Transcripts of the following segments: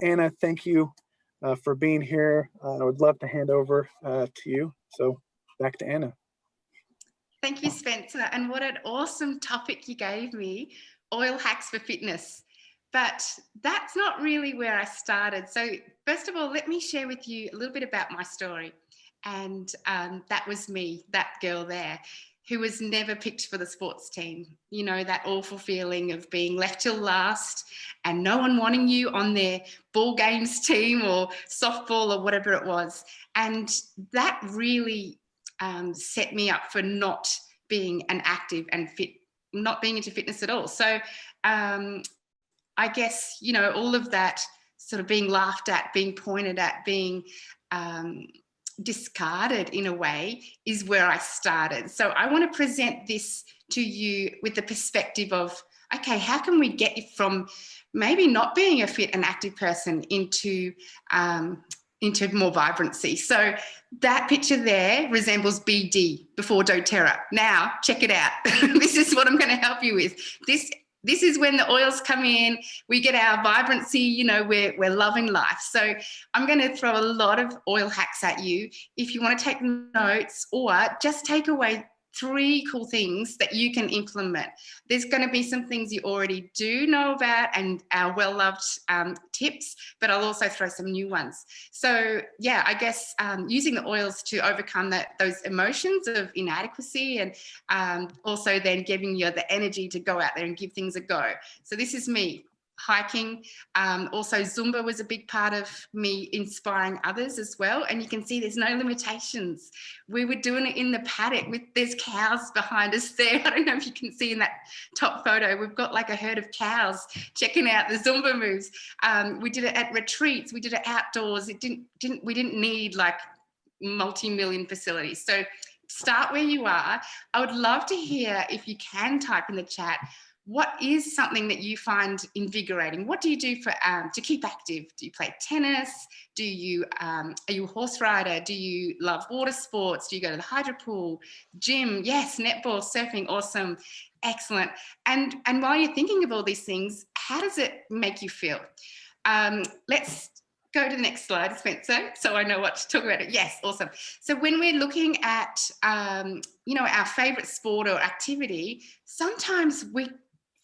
Anna, thank you for being here. I would love to hand over to you. So back to Anna. Thank you, Spencer. And what an awesome topic you gave me, oil hacks for fitness. But that's not really where I started. So first of all, let me share with you a little bit about my story. And that was me, that girl there, who was never picked for the sports team. You know, that awful feeling of being left till last and no one wanting you on their ball games team or softball or whatever it was. And that really set me up for not being an active and fit, not being into fitness at all. So I guess, you know, all of that sort of being laughed at, being pointed at, being discarded in a way is where I started. So I want to present this to you with the perspective of, okay, how can we get you from maybe not being a fit and active person into more vibrancy? So that picture there resembles BD, before dōTerra. Now, check it out. This is what I'm going to help you with. This is when the oils come in, we get our vibrancy, you know, we're loving life. So I'm going to throw a lot of oil hacks at you. If you want to take notes or just take away 3 cool things that you can implement. There's going to be some things you already do know about and our well-loved tips, but I'll also throw some new ones. So yeah, I guess using the oils to overcome those emotions of inadequacy and also then giving you the energy to go out there and give things a go. So this is me. Hiking, also Zumba was a big part of me inspiring others as well. And you can see there's no limitations. We were doing it in the paddock there's cows behind us there. I don't know if you can see in that top photo, we've got like a herd of cows checking out the Zumba moves. We did it at retreats, we did it outdoors. We didn't need like multi-million facilities. So start where you are. I would love to hear, if you can type in the chat, what is something that you find invigorating? What do you do for to keep active? Do you play tennis? Are you a horse rider? Do you love water sports? Do you go to the hydro pool, gym? Yes, netball, surfing, awesome, excellent. And while you're thinking of all these things, how does it make you feel? Let's go to the next slide, Spencer, so I know what to talk about. Yes, awesome. So when we're looking at, you know, our favorite sport or activity, sometimes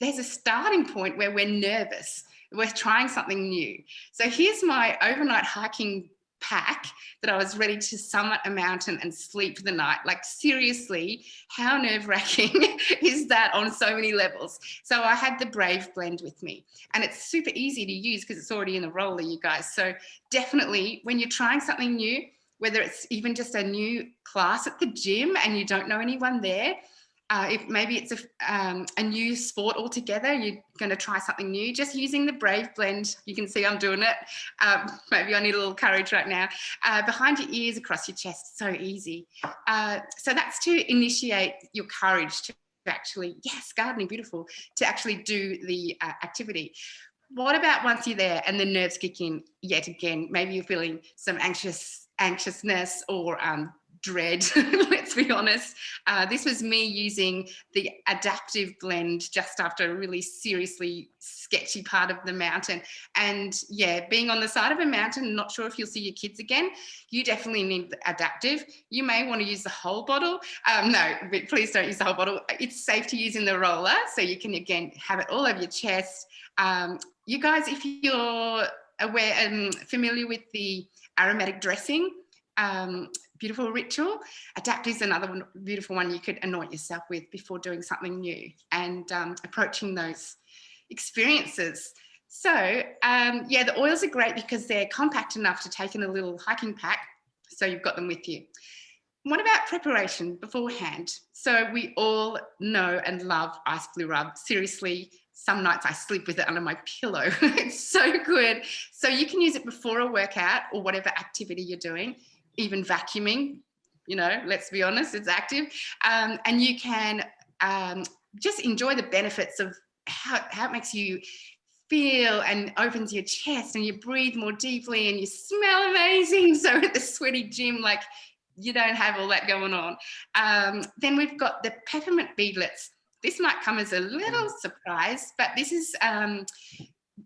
there's a starting point where we're nervous. We're trying something new. So here's my overnight hiking pack that I was ready to summit a mountain and sleep the night. Like seriously, how nerve-wracking is that on so many levels? So I had the Brave blend with me and it's super easy to use because it's already in the roller, you guys. So definitely when you're trying something new, whether it's even just a new class at the gym and you don't know anyone there, if maybe it's a new sport altogether, you're going to try something new, just using the Brave blend. You can see I'm doing it. Maybe I need a little courage right now. Behind your ears, across your chest, so easy. So that's to initiate your courage to actually, yes, gardening, beautiful, to actually do the activity. What about once you're there and the nerves kick in yet again? Maybe you're feeling some anxiousness or dread, let's be honest. This was me using the adaptive blend just after a really seriously sketchy part of the mountain. And yeah, being on the side of a mountain, not sure if you'll see your kids again, you definitely need the adaptive. You may want to use the whole bottle. No, but please don't use the whole bottle. It's safe to use in the roller, so you can, again, have it all over your chest. You guys, if you're aware and familiar with the aromatic dressing, beautiful ritual, adaptive is another one, beautiful one you could anoint yourself with before doing something new and approaching those experiences. So yeah, the oils are great because they're compact enough to take in a little hiking pack, so you've got them with you. What about preparation beforehand? So we all know and love Ice Blue Rub. Seriously, some nights I sleep with it under my pillow. It's so good. So you can use it before a workout or whatever activity you're doing, even vacuuming, you know, let's be honest, it's active. And you can just enjoy the benefits of how it makes you feel and opens your chest and you breathe more deeply and you smell amazing. So at the sweaty gym, like, you don't have all that going on. Then we've got the peppermint beadlets. This might come as a little surprise, but this is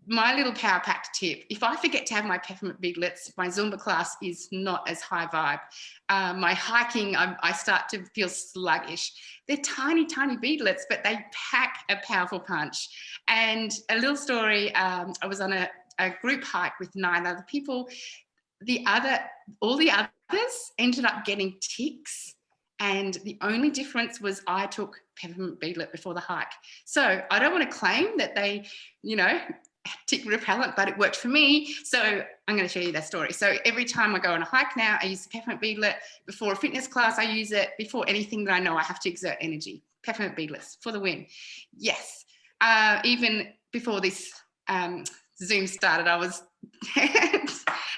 my little power packed tip, if I forget to have my peppermint beadlets, my Zumba class is not as high vibe. My hiking, I start to feel sluggish. They're tiny, tiny beadlets, but they pack a powerful punch. And a little story, I was on a group hike with 9 other people. All the others ended up getting ticks. And the only difference was I took peppermint beadlet before the hike. So I don't want to claim that they, tick repellent, but it worked for me. So I'm going to show you that story. So every time I go on a hike now, I use the peppermint beadlet. Before a fitness class, I use it. Before anything that I know I have to exert energy, peppermint beadlets for the win. Yes. Even before this Zoom started, I was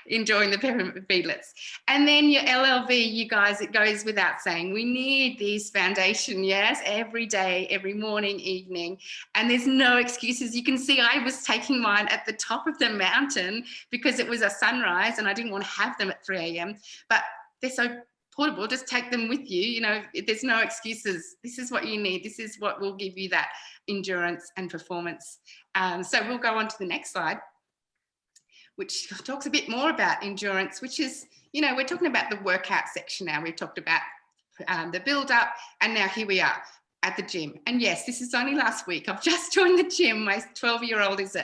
enjoying the peppermint beadlets. And then your LLV, you guys, it goes without saying, we need these foundation, yes, every day, every morning, evening, and there's no excuses. You can see I was taking mine at the top of the mountain because it was a sunrise and I didn't want to have them at 3 a.m. But they're so portable, just take them with you. There's no excuses. This is what you need. This is what will give you that endurance and performance. So we'll go on to the next slide, which talks a bit more about endurance, which is, we're talking about the workout section now. We've talked about the build up, and now here we are at the gym. And yes, this is only last week. I've just joined the gym. My 12-year-old is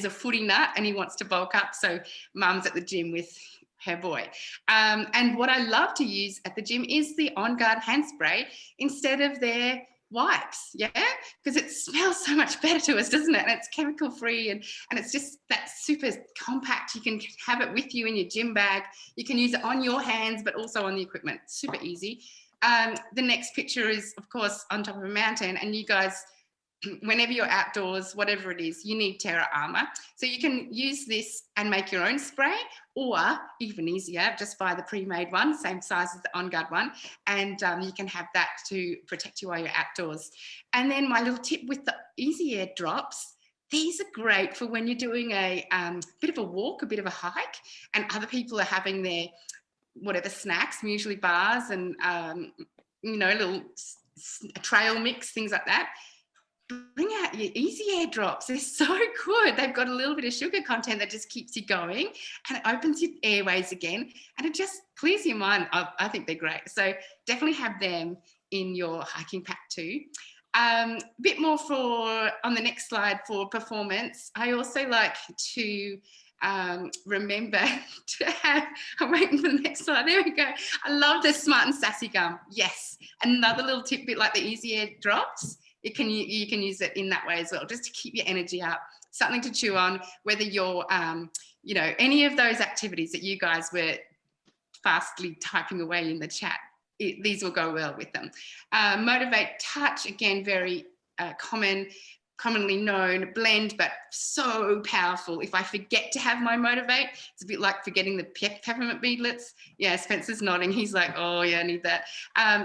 a footy nut and he wants to bulk up. So mum's at the gym with her boy. And what I love to use at the gym is the On Guard hand spray instead of their wipes, because it smells so much better to us, doesn't it? And it's chemical free, and it's just that super compact. You can have it with you in your gym bag. You can use it on your hands, but also on the equipment. Super easy. The next picture is, of course, on top of a mountain, and you guys, whenever you're outdoors, whatever it is, you need Terra armor. So you can use this and make your own spray, or even easier, just buy the pre-made one, same size as the On Guard one, and you can have that to protect you while you're outdoors. And then my little tip with the Easy Air drops, these are great for when you're doing a bit of a walk, a bit of a hike, and other people are having their whatever snacks, usually bars and little trail mix, things like that. Bring out your Easy Air drops. They're so good. They've got a little bit of sugar content that just keeps you going, and it opens your airways again, and it just clears your mind. I think they're great. So definitely have them in your hiking pack too. A bit more on the next slide for performance. I also like to remember to have, I'm waiting for the next slide. There we go. I love the Smart and Sassy gum. Yes. Another little tidbit like the Easy Air drops. You can use it in that way as well, just to keep your energy up, something to chew on, whether you're, any of those activities that you guys were fastly typing away in the chat, these will go well with them. Motivate Touch, again, very commonly known. Blend, but so powerful. If I forget to have my Motivate, it's a bit like forgetting the peppermint beadlets. Yeah, Spencer's nodding. He's like, oh yeah, I need that.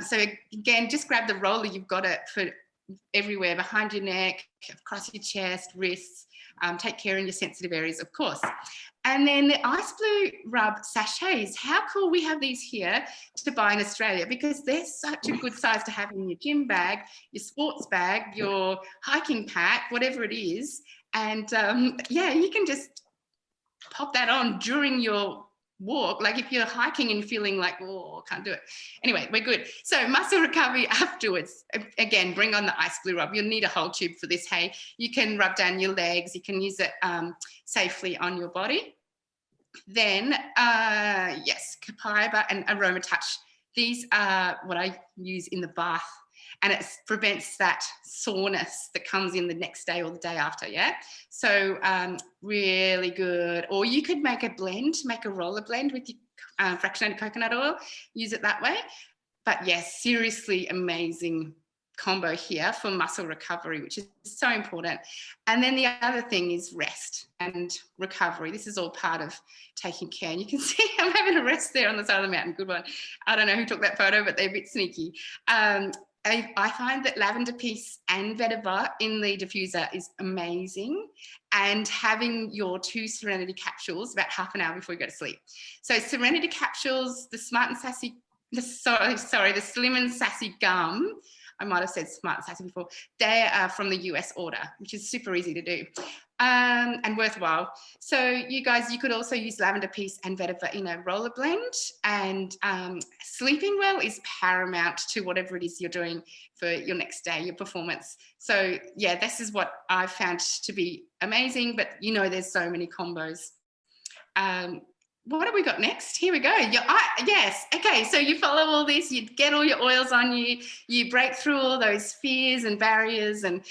So again, just grab the roller. You've got it for everywhere, behind your neck, across your chest, wrists. Take care in your sensitive areas, of course. And then the Ice Blue Rub sachets. How cool we have these here to buy in Australia, because they're such a good size to have in your gym bag, your sports bag, your hiking pack, whatever it is. And you can just pop that on during your walk, like if you're hiking and feeling like, oh, can't do it. Anyway, we're good. So muscle recovery afterwards, again, bring on the Ice Blue Rub. You'll need a whole tube for this. Hey, you can rub down your legs. You can use it safely on your body. Then, yes, Copaiba and Aroma Touch. These are what I use in the bath, and it prevents that soreness that comes in the next day or the day after, yeah? So really good. Or you could make a blend, make a roller blend with your fractionated coconut oil, use it that way. But yes, seriously amazing combo here for muscle recovery, which is so important. And then the other thing is rest and recovery. This is all part of taking care. And you can see I'm having a rest there on the side of the mountain. Good one. I don't know who took that photo, but they're a bit sneaky. I find that lavender piece and vetiver in the diffuser is amazing, and having your 2 Serenity capsules about half an hour before you go to sleep. So Serenity capsules, the Smart and Sassy, the Slim and Sassy gum I might have said smart and sassy before. They are from the US order, which is super easy to do and worthwhile. So you guys, you could also use lavender peace and vetiver in a roller blend. And sleeping well is paramount to whatever it is you're doing for your next day, your performance. So yeah, this is what I found to be amazing, but you know, there's so many combos. What have we got next? Here we go. Yes. Okay. So you follow all this, you get all your oils on you, you break through all those fears and barriers and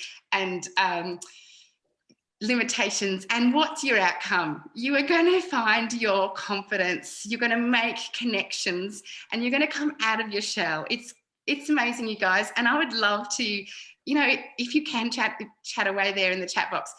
limitations. And what's your outcome? You are going to find your confidence. You're going to make connections and you're going to come out of your shell. It's amazing, you guys. And I would love to, you know, if you can chat away there in the chat box.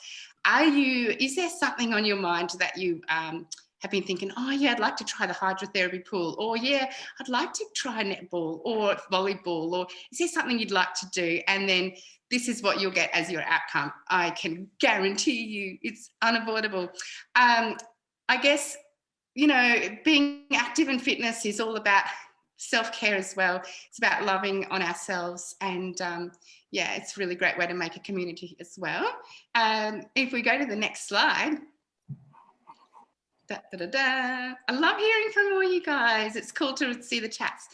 Is there something on your mind that you have been thinking, oh yeah, I'd like to try the hydrotherapy pool, or yeah, I'd like to try netball or volleyball, or is there something you'd like to do? And then this is what you'll get as your outcome. I can guarantee you it's unavoidable. I guess, you know, being active in fitness is all about self-care as well. It's about loving on ourselves, and yeah, it's a really great way to make a community as well. If we go to the next slide. I love hearing from all you guys. It's cool to see the chats.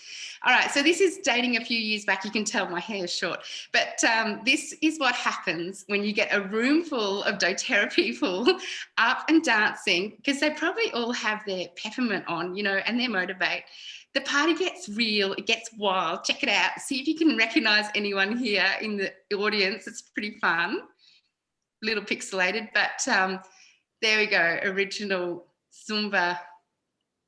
All right, so this is dating a few years back. You can tell my hair is short, but this is what happens when you get a room full of doTerra people up and dancing, because they probably all have their peppermint on, you know, and they're motivated. The party gets real, it gets wild. Check it out. See if you can recognize anyone here in the audience. It's pretty fun. A little pixelated, but there we go. Original Zumba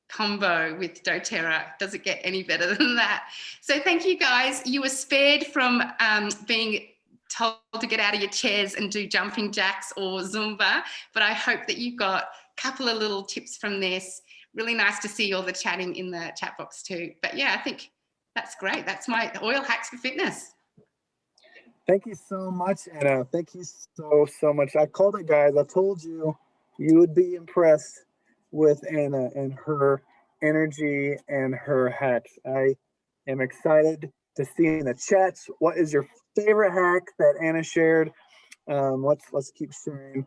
combo with doTerra. Does it get any better than that? So thank you guys. You were spared from being told to get out of your chairs and do jumping jacks or Zumba, but I hope that you got a couple of little tips from this. Really nice to see all the chatting in the chat box too. But yeah, I think that's great. That's my oil hacks for fitness. Thank you so much, Anna. Thank you so much. I called it, guys. I told you would be impressed with Anna and her energy and her hacks. I am excited to see in the chats what is your favorite hack that Anna shared. Let's keep sharing